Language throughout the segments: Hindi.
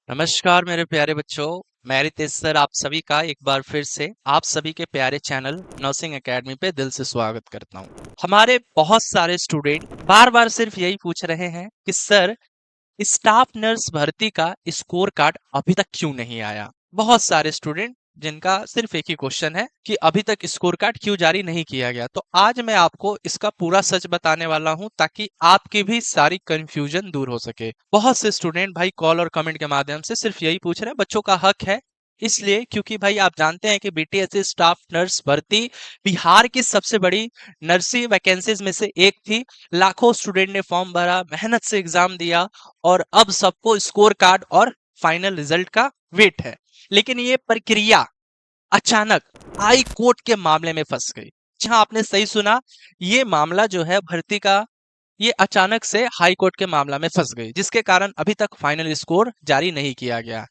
नमस्कार मेरे प्यारे बच्चों। मैं रितेश सर आप सभी का एक बार फिर से आप सभी के प्यारे चैनल नर्सिंग एकेडमी पे दिल से स्वागत करता हूँ। हमारे बहुत सारे स्टूडेंट बार बार सिर्फ यही पूछ रहे हैं कि सर स्टाफ नर्स भर्ती का स्कोर कार्ड अभी तक क्यों नहीं आया। बहुत सारे स्टूडेंट जिनका सिर्फ एक ही क्वेश्चन है कि अभी तक स्कोर कार्ड क्यों जारी नहीं किया गया। तो आज मैं आपको इसका पूरा सच बताने वाला हूं ताकि आपकी भी सारी कंफ्यूजन दूर हो सके। बहुत से स्टूडेंट भाई कॉल और कमेंट के माध्यम से सिर्फ यही पूछ रहे हैं, बच्चों का हक है इसलिए क्योंकि भाई आप जानते हैं कि बीटीएस स्टाफ नर्स भर्ती बिहार की सबसे बड़ी नर्सिंग वैकेंसीज में से एक थी। लाखों स्टूडेंट ने फॉर्म भरा, मेहनत से एग्जाम दिया और अब सबको स्कोर कार्ड और फाइनल रिजल्ट का वेट है। लेकिन ये प्रक्रिया अचानक हाई कोर्ट के मामले में फंस गई। जहां आपने सही सुना, ये मामला जो है भर्ती का ये अचानक से हाई कोर्ट के मामला में फंस गई, जिसके कारण अभी तक फाइनल स्कोर जारी नहीं किया गया।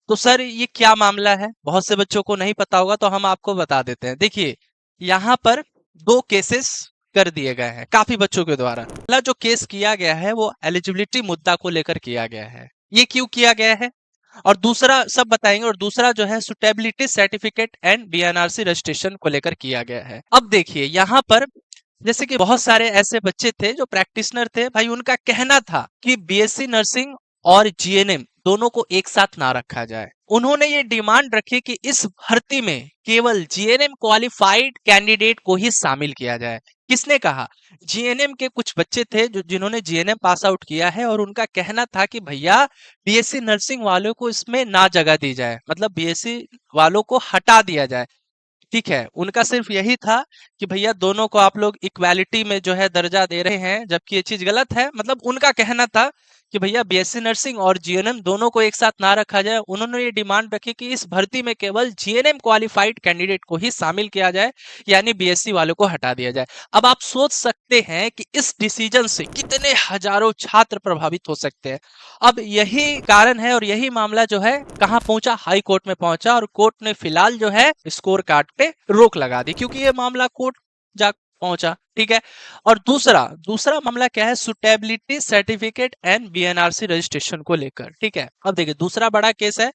तो सर ये क्या मामला है, बहुत से बच्चों को नहीं पता होगा तो हम आपको बता देते हैं। देखिए यहाँ पर दो केसेस कर दिए गए हैं काफी बच्चों के द्वारा। पहला जो केस किया गया है वो एलिजिबिलिटी मुद्दा को लेकर किया गया है, ये क्यों किया गया है और दूसरा सब बताएंगे। और दूसरा जो है सुटेबिलिटी सर्टिफिकेट एंड बीएनआरसी रजिस्ट्रेशन को लेकर किया गया है। अब देखिए यहाँ पर जैसे कि बहुत सारे ऐसे बच्चे थे जो प्रैक्टिशनर थे, भाई उनका कहना था कि बीएससी नर्सिंग और जीएनएम दोनों को एक साथ ना रखा जाए। उन्होंने ये डिमांड रखी कि इस भर्ती में केवल जीएनएम क्वालिफाइड कैंडिडेट को ही शामिल किया जाए। किसने कहा? जीएनएम के कुछ बच्चे थे जो जिन्होंने जीएनएम पास आउट किया है और उनका कहना था कि भैया बीएससी नर्सिंग वालों को इसमें ना जगह दी जाए, मतलब बीएससी वालों को हटा दिया जाए। ठीक है, उनका सिर्फ यही था कि भैया दोनों को आप लोग इक्वालिटी में जो है दर्जा दे रहे हैं, जबकि ये चीज गलत है। मतलब उनका कहना था कि भैया बीएससी नर्सिंग और जीएनएम दोनों को एक साथ ना रखा जाए। उन्होंने ये डिमांड रखी कि इस भर्ती में केवल जीएनएम क्वालिफाइड कैंडिडेट को ही शामिल किया जाए, यानी बीएससी वालों को हटा दिया जाए। अब आप सोच सकते हैं कि इस डिसीजन से कितने हजारों छात्र प्रभावित हो सकते हैं। अब यही कारण है और यही मामला जो है कहाँ पहुंचा, हाई कोर्ट में पहुंचा और कोर्ट ने फिलहाल जो है स्कोर कार्ड पे रोक लगा दी क्योंकि ये मामला कोर्ट जा पहुंचा। ठीक है, और दूसरा दूसरा मामला क्या है, सुटेबिलिटी सर्टिफिकेट एंड बीएनआरसी रजिस्ट्रेशन को लेकर। ठीक है, अब देखिए दूसरा बड़ा केस है,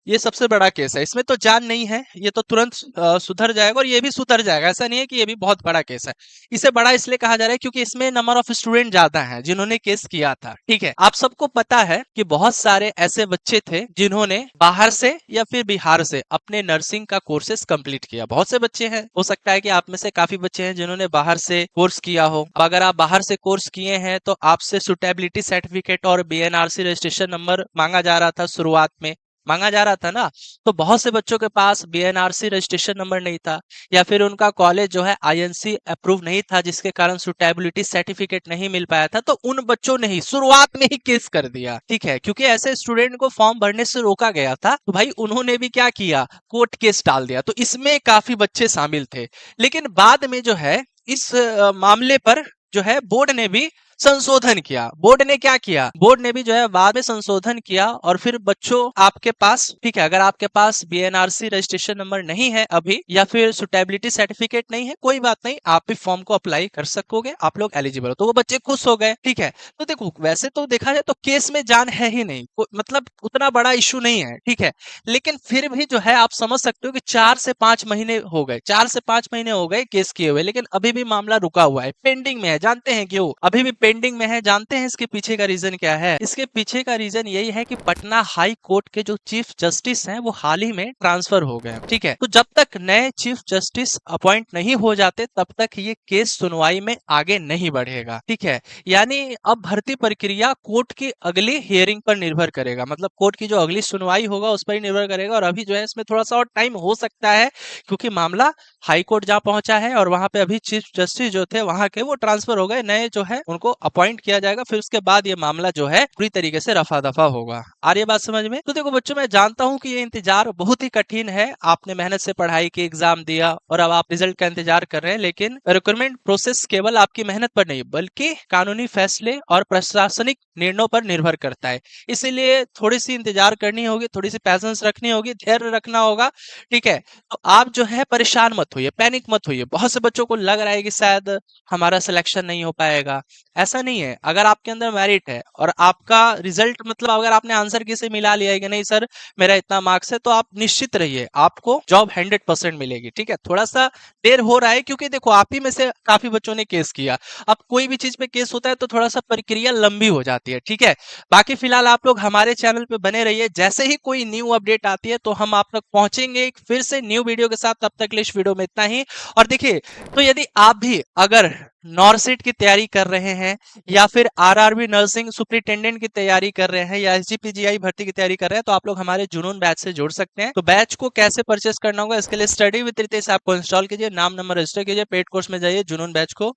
ये सबसे बड़ा केस है। इसमें तो जान नहीं है, ये तो तुरंत सुधर जाएगा और ये भी सुधर जाएगा। ऐसा नहीं है कि ये भी बहुत बड़ा केस है। इसे बड़ा इसलिए कहा जा रहा है क्योंकि इसमें नंबर ऑफ स्टूडेंट ज्यादा हैं जिन्होंने केस किया था। ठीक है, आप सबको पता है कि बहुत सारे ऐसे बच्चे थे जिन्होंने बाहर से या फिर बिहार से अपने नर्सिंग का कोर्सेज कंप्लीट किया। बहुत से बच्चे हैं, हो सकता है कि आप में से काफी बच्चे हैं जिन्होंने बाहर से कोर्स किया हो। अब अगर आप बाहर से कोर्स किए हैं तो आपसे सुटेबिलिटी सर्टिफिकेट और बीएनआरसी रजिस्ट्रेशन नंबर मांगा जा रहा था, शुरुआत में मांगा जा रहा था ना। तो बहुत से बच्चों के पास बीएनआरसी रजिस्ट्रेशन नंबर नहीं था या फिर उनका कॉलेज जो है आईएनसी अप्रूव नहीं था, जिसके कारण सुटेबिलिटी सर्टिफिकेट नहीं मिल पाया था। तो उन बच्चों ने ही शुरुआत में ही केस कर दिया। ठीक है, क्योंकि ऐसे स्टूडेंट को फॉर्म भरने से रोका गया था तो भाई उन्होंने भी क्या किया, कोर्ट केस डाल दिया। तो इसमें काफी बच्चे शामिल थे। लेकिन बाद में जो है इस मामले पर जो है बोर्ड ने भी संशोधन किया। बोर्ड ने क्या किया, बोर्ड ने भी जो है बाद में संशोधन किया और फिर बच्चों आपके पास, ठीक है, अगर आपके पास बीएनआरसी रजिस्ट्रेशन नंबर नहीं है अभी या फिर सुटेबिलिटी सर्टिफिकेट नहीं है, कोई बात नहीं, आप भी फॉर्म को अप्लाई कर सकोगे, आप लोग एलिजिबल हो। तो वो बच्चे खुश हो गए। ठीक है, तो देखो वैसे तो देखा जाए तो केस में जान है ही नहीं, मतलब उतना बड़ा इशू नहीं है। ठीक है, लेकिन फिर भी जो है आप समझ सकते हो कि 4 से 5 महीने हो गए, 4 से 5 महीने हो गए केस किए हुए, लेकिन अभी भी मामला रुका हुआ है, पेंडिंग में है। जानते हैं क्यों अभी भी पेंडिंग में है? जानते हैं इसके पीछे का रीजन क्या है? इसके पीछे का रीजन यही है कि पटना हाई कोर्ट के जो चीफ जस्टिस हैं वो हाल ही में ट्रांसफर हो गए। ठीक है, तो जब तक नए चीफ जस्टिस अपॉइंट नहीं हो जाते तब तक ये केस सुनवाई में आगे नहीं बढ़ेगा। ठीक है, यानी अब भर्ती प्रक्रिया कोर्ट की अगली हियरिंग पर निर्भर करेगा, मतलब कोर्ट की जो अगली सुनवाई होगा उस पर ही निर्भर करेगा। और अभी जो है इसमें थोड़ा सा और टाइम हो सकता है क्योंकि मामला हाई कोर्ट जा पहुंचा है और वहां पे अभी चीफ जस्टिस जो थे वहां के वो ट्रांसफर हो गए, नए जो है उनको अपॉइंट किया जाएगा। फिर उसके बाद ये मामला जो है पूरी तरीके से रफा दफा होगा। आ रही है बात समझ में? तो देखो बच्चों, मैं जानता हूं कि ये इंतजार बहुत ही कठिन है। आपने मेहनत से पढ़ाई की, एग्जाम दिया और अब आप रिजल्ट का इंतजार कर रहे हैं, लेकिन रिक्रूटमेंट प्रोसेस केवल आपकी मेहनत पर नहीं बल्कि कानूनी फैसले और प्रशासनिक निर्णयों पर निर्भर करता है। इसीलिए थोड़ी सी इंतजार करनी होगी, थोड़ी सी पैसेंस रखनी होगी, धैर्य रखना होगा। ठीक है, तो आप जो है परेशान मत होइए, पैनिक मत होइए। बहुत से बच्चों को लग रहा है कि शायद हमारा सिलेक्शन नहीं हो पाएगा, ऐसा नहीं है। अगर आपके अंदर मेरिट है और आपका रिजल्ट मतलब अगर आपने आंसर की से मिला लिया है कि नहीं सर मेरा इतना मार्क्स है, तो आप निश्चित रहिए आपको जॉब 100% मिलेगी। ठीक है, थोड़ा सा देर हो रहा है क्योंकि देखो आप ही में से काफी बच्चों ने केस किया। अब कोई भी चीज पे केस होता है तो थोड़ा सा प्रक्रिया लंबी हो जाती है। ठीक है, बाकी फिलहाल आप लोग हमारे चैनल पे बने रहिए, जैसे ही कोई न्यू अपडेट आती है तो हम आप तक पहुंचेंगे एक फिर से न्यू वीडियो के साथ। तब तक के लिए इस वीडियो में इतना ही। और देखिए, तो यदि आप भी अगर नॉर्सिट की तैयारी कर रहे हैं या फिर आरआरबी नर्सिंग सुपरिटेंडेंट की तैयारी कर रहे हैं या एसजीपीजीआई भर्ती की तैयारी कर रहे हैं, तो आप लोग हमारे जुनून बैच से जुड़ सकते हैं। तो बैच को कैसे परचेस करना होगा, इसके लिए स्टडी विद रितेश ऐप को इंस्टॉल कीजिए, नाम नंबर रजिस्टर कीजिए, पेड कोर्स में जाइए, जुनून बैच को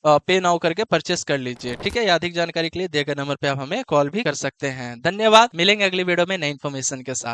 पे नाउ करके परचेस कर लीजिए। ठीक है, या अधिक जानकारी के लिए दिए गए नंबर पे आप हमें कॉल भी कर सकते हैं। धन्यवाद, मिलेंगे अगली वीडियो में नई इन्फॉर्मेशन के साथ।